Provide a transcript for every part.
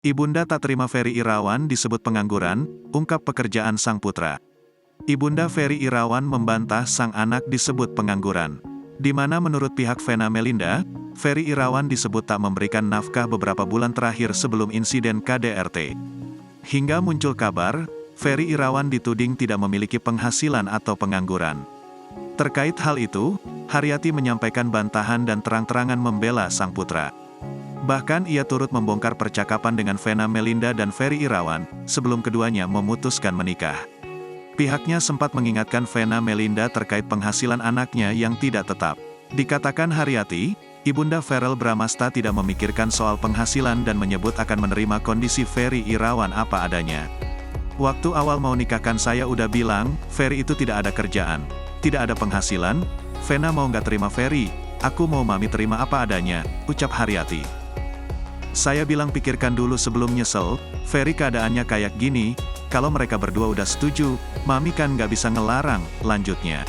Ibunda tak terima Ferry Irawan disebut pengangguran, ungkap pekerjaan sang putra. Ibunda Ferry Irawan membantah sang anak disebut pengangguran. Di mana menurut pihak Vena Melinda, Ferry Irawan disebut tak memberikan nafkah beberapa bulan terakhir sebelum insiden KDRT. Hingga muncul kabar, Ferry Irawan dituding tidak memiliki penghasilan atau pengangguran. Terkait hal itu, Haryati menyampaikan bantahan dan terang-terangan membela sang putra. Bahkan ia turut membongkar percakapan dengan Vena Melinda dan Ferry Irawan, sebelum keduanya memutuskan menikah. Pihaknya sempat mengingatkan Vena Melinda terkait penghasilan anaknya yang tidak tetap. Dikatakan Haryati, Ibunda Verrell Bramasta tidak memikirkan soal penghasilan dan menyebut akan menerima kondisi Ferry Irawan apa adanya. Waktu awal mau nikahkan saya udah bilang, Ferry itu tidak ada kerjaan, tidak ada penghasilan, Vena mau nggak terima Ferry, aku mau mami terima apa adanya, ucap Haryati. Saya bilang pikirkan dulu sebelum nyesel, Ferry keadaannya kayak gini, kalau mereka berdua udah setuju, mami kan nggak bisa ngelarang, lanjutnya.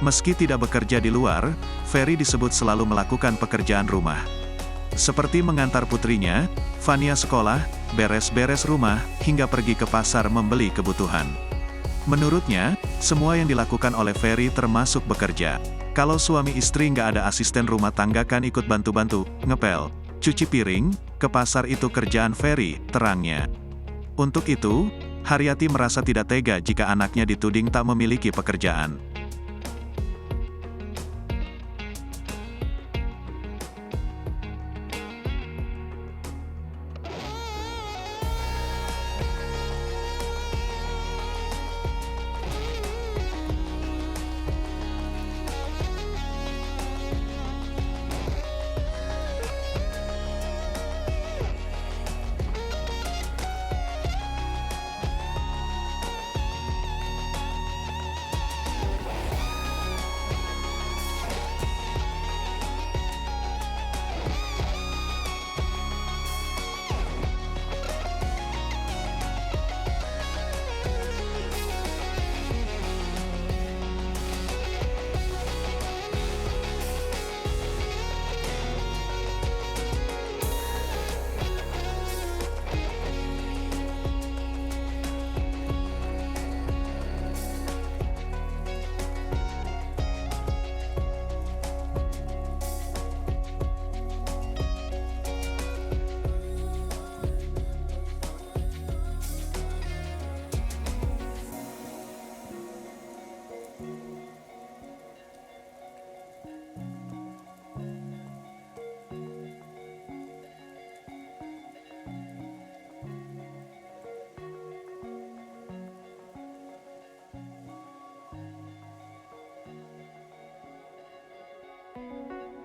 Meski tidak bekerja di luar, Ferry disebut selalu melakukan pekerjaan rumah. Seperti mengantar putrinya, Vania sekolah, beres-beres rumah, hingga pergi ke pasar membeli kebutuhan. Menurutnya, semua yang dilakukan oleh Ferry termasuk bekerja. Kalau suami istri nggak ada asisten rumah tangga kan ikut bantu-bantu, ngepel, cuci piring, ke pasar itu kerjaan Ferry, terangnya. Untuk itu, Haryati merasa tidak tega jika anaknya dituding tak memiliki pekerjaan.